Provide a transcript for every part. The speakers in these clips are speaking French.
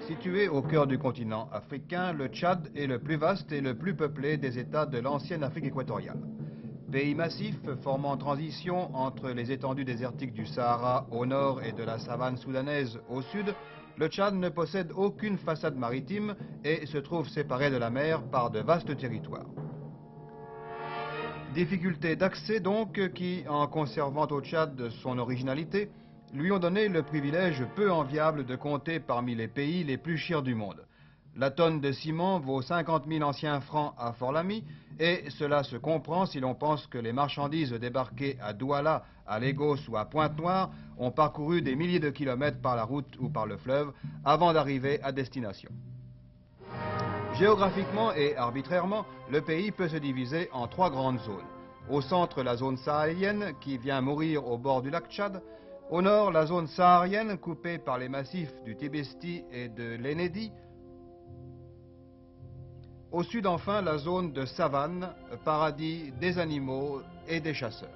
Situé au cœur du continent africain, le Tchad est le plus vaste et le plus peuplé des États de l'ancienne Afrique équatoriale. Pays massif formant transition entre les étendues désertiques du Sahara au nord et de la savane soudanaise au sud, le Tchad ne possède aucune façade maritime et se trouve séparé de la mer par de vastes territoires. Difficultés d'accès donc qui, en conservant au Tchad son originalité, lui ont donné le privilège peu enviable de compter parmi les pays les plus chers du monde. La tonne de ciment vaut 50 000 anciens francs à Fort-Lamy, et cela se comprend si l'on pense que les marchandises débarquées à Douala, à Lagos ou à Pointe-Noire ont parcouru des milliers de kilomètres par la route ou par le fleuve avant d'arriver à destination. Géographiquement et arbitrairement, le pays peut se diviser en trois grandes zones. Au centre, la zone sahélienne qui vient mourir au bord du lac Tchad. Au nord, la zone saharienne coupée par les massifs du Tibesti et de l'Enedi. Au sud, enfin, la zone de savane, paradis des animaux et des chasseurs.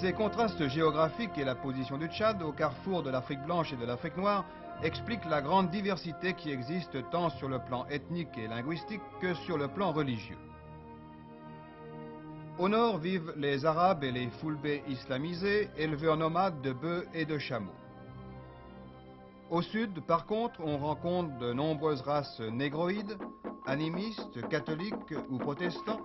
Ces contrastes géographiques et la position du Tchad, au carrefour de l'Afrique blanche et de l'Afrique noire, expliquent la grande diversité qui existe tant sur le plan ethnique et linguistique que sur le plan religieux. Au nord vivent les Arabes et les Foulbés islamisés, éleveurs nomades de bœufs et de chameaux. Au sud, par contre, on rencontre de nombreuses races négroïdes, animistes, catholiques ou protestants,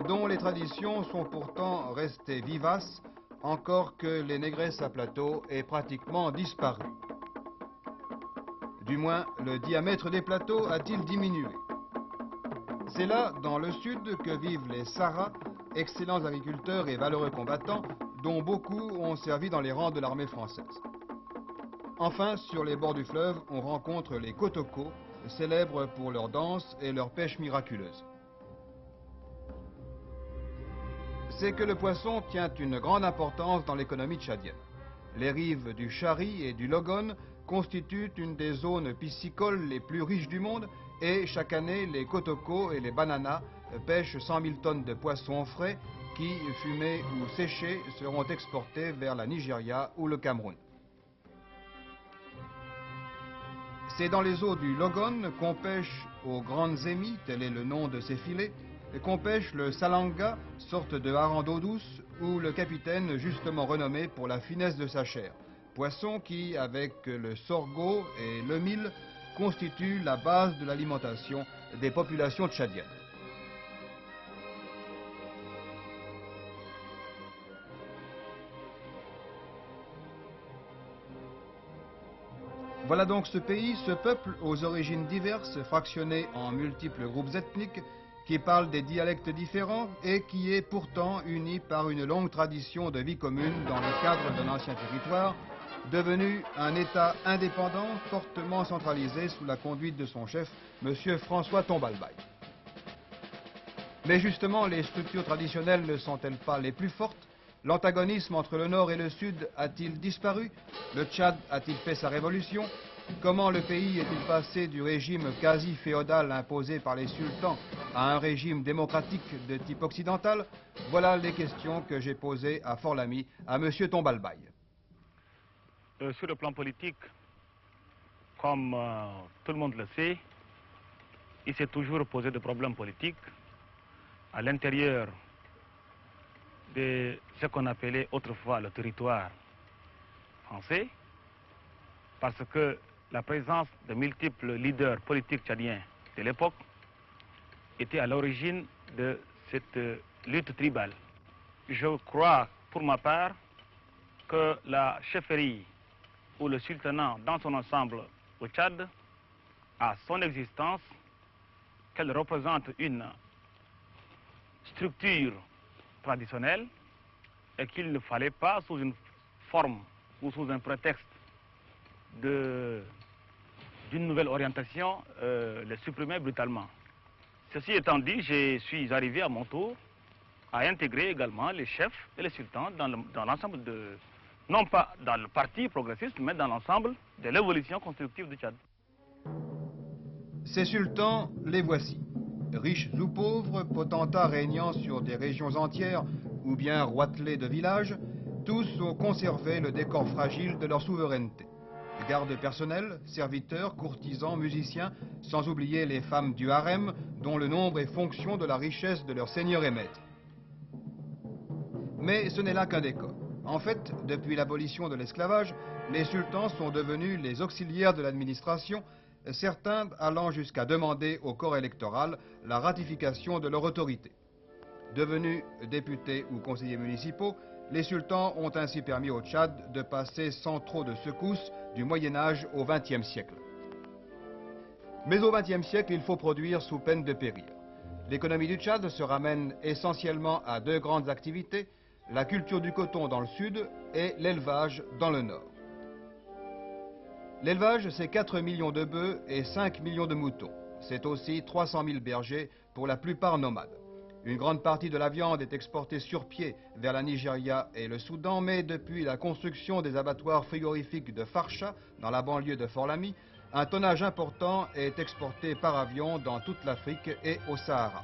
dont les traditions sont pourtant restées vivaces, encore que les négresses à plateau aient pratiquement disparu. Du moins, le diamètre des plateaux a-t-il diminué? C'est là, dans le sud, que vivent les Saras, excellents agriculteurs et valeureux combattants, dont beaucoup ont servi dans les rangs de l'armée française. Enfin, sur les bords du fleuve, on rencontre les Kotoko, célèbres pour leur danse et leur pêche miraculeuse. C'est que le poisson tient une grande importance dans l'économie tchadienne. Les rives du Chari et du Logone constituent une des zones piscicoles les plus riches du monde et chaque année, les Kotoko et les Bananas pêchent 100 000 tonnes de poissons frais qui, fumés ou séchés, seront exportés vers la Nigeria ou le Cameroun. C'est dans les eaux du Logone qu'on pêche aux grandes émies, tel est le nom de ces filets, qu'on pêche le salanga, sorte de hareng d'eau douce, ou le capitaine justement renommé pour la finesse de sa chair. Poisson qui, avec le sorgho et le mil, constitue la base de l'alimentation des populations tchadiennes. Voilà donc ce pays, ce peuple aux origines diverses, fractionné en multiples groupes ethniques, qui parle des dialectes différents et qui est pourtant uni par une longue tradition de vie commune dans le cadre d'un ancien territoire, devenu un État indépendant fortement centralisé sous la conduite de son chef, M. François Tombalbaye. Mais justement, les structures traditionnelles ne sont-elles pas les plus fortes? L'antagonisme entre le Nord et le Sud a-t-il disparu? Le Tchad a-t-il fait sa révolution? Comment le pays est-il passé du régime quasi-féodal imposé par les sultans à un régime démocratique de type occidental? Voilà les questions que j'ai posées à Fort-Lamy à M. Tombalbaye. Sur le plan politique, comme tout le monde le sait, il s'est toujours posé des problèmes politiques à l'intérieur de ce qu'on appelait autrefois le territoire français, parce que la présence de multiples leaders politiques tchadiens de l'époque était à l'origine de cette lutte tribale. Je crois, pour ma part, que la chefferie ou le sultanat dans son ensemble au Tchad a son existence, qu'elle représente une structure traditionnelle et qu'il ne fallait pas, sous une forme ou sous un prétexte d'une nouvelle orientation, les supprimer brutalement. Ceci étant dit, je suis arrivé à mon tour à intégrer également les chefs et les sultans dans l'ensemble de, non pas dans le parti progressiste, mais dans l'ensemble de l'évolution constructive du Tchad. Ces sultans, les voici. Riches ou pauvres, potentats régnant sur des régions entières ou bien roitelets de villages, Tous ont conservé le décor fragile de leur souveraineté. Gardes personnels, serviteurs, courtisans, musiciens, sans oublier les femmes du harem, dont le nombre est fonction de la richesse de leurs seigneurs et maîtres. Mais ce n'est là qu'un décor. En fait, depuis l'abolition de l'esclavage, les sultans sont devenus les auxiliaires de l'administration, certains allant jusqu'à demander au corps électoral la ratification de leur autorité. Devenus députés ou conseillers municipaux, les sultans ont ainsi permis au Tchad de passer sans trop de secousses du Moyen Âge au XXe siècle. Mais au XXe siècle, il faut produire sous peine de périr. L'économie du Tchad se ramène essentiellement à deux grandes activités, la culture du coton dans le sud et l'élevage dans le nord. L'élevage, c'est 4 millions de bœufs et 5 millions de moutons. C'est aussi 300 000 bergers, pour la plupart nomades. Une grande partie de la viande est exportée sur pied vers la Nigeria et le Soudan, mais depuis la construction des abattoirs frigorifiques de Farsha, dans la banlieue de Fort-Lamy, un tonnage important est exporté par avion dans toute l'Afrique et au Sahara.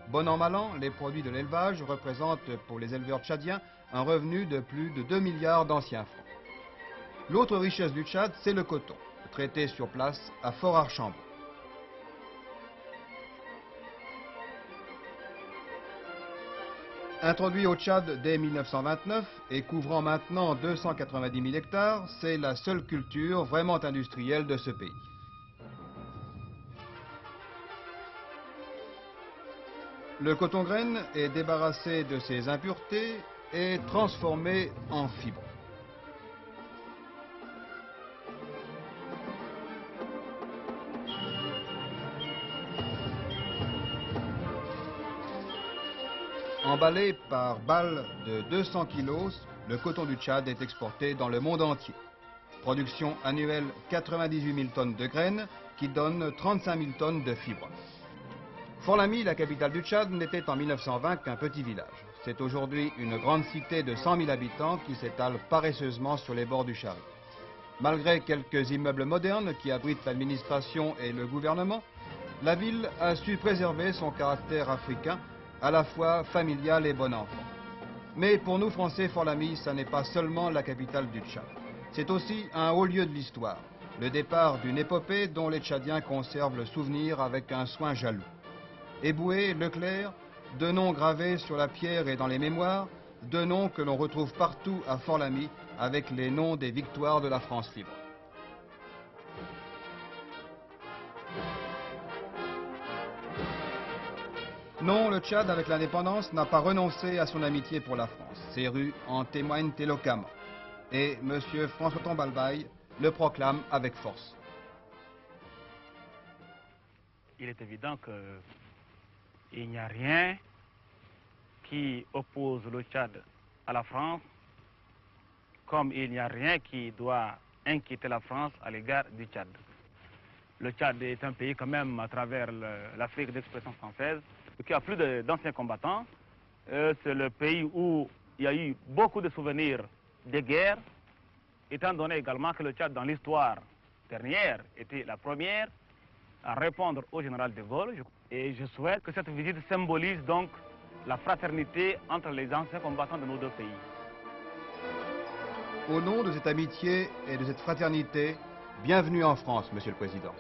Bon an mal an, les produits de l'élevage représentent pour les éleveurs tchadiens un revenu de plus de 2 milliards d'anciens francs. L'autre richesse du Tchad, c'est le coton, traité sur place à Fort-Archambault. Introduit au Tchad dès 1929 et couvrant maintenant 290 000 hectares, c'est la seule culture vraiment industrielle de ce pays. Le coton-graine est débarrassé de ses impuretés et transformé en fibres. Emballé par balles de 200 kilos, le coton du Tchad est exporté dans le monde entier. Production annuelle 98 000 tonnes de graines qui donnent 35 000 tonnes de fibres. Fort-Lamy, la capitale du Tchad, n'était en 1920 qu'un petit village. C'est aujourd'hui une grande cité de 100 000 habitants qui s'étale paresseusement sur les bords du Chari. Malgré quelques immeubles modernes qui abritent l'administration et le gouvernement, la ville a su préserver son caractère africain, à la fois familial et bon enfant. Mais pour nous Français, Fort-Lamy, ça n'est pas seulement la capitale du Tchad. C'est aussi un haut lieu de l'histoire, le départ d'une épopée dont les Tchadiens conservent le souvenir avec un soin jaloux. Eboué, Leclerc, deux noms gravés sur la pierre et dans les mémoires, deux noms que l'on retrouve partout à Fort-Lamy avec les noms des victoires de la France libre. Non, le Tchad, avec l'indépendance, n'a pas renoncé à son amitié pour la France. Ses rues en témoignent éloquemment. Et M. François Tombalbaye le proclame avec force. Il est évident qu'il n'y a rien qui oppose le Tchad à la France, comme il n'y a rien qui doit inquiéter la France à l'égard du Tchad. Le Tchad est un pays quand même, à travers l'Afrique d'expression française, qui a plus d'anciens combattants. C'est le pays où il y a eu beaucoup de souvenirs des guerres, étant donné également que le Tchad, dans l'histoire dernière, était la première à répondre au général de Gaulle. Et je souhaite que cette visite symbolise donc la fraternité entre les anciens combattants de nos deux pays. Au nom de cette amitié et de cette fraternité, bienvenue en France, Monsieur le Président.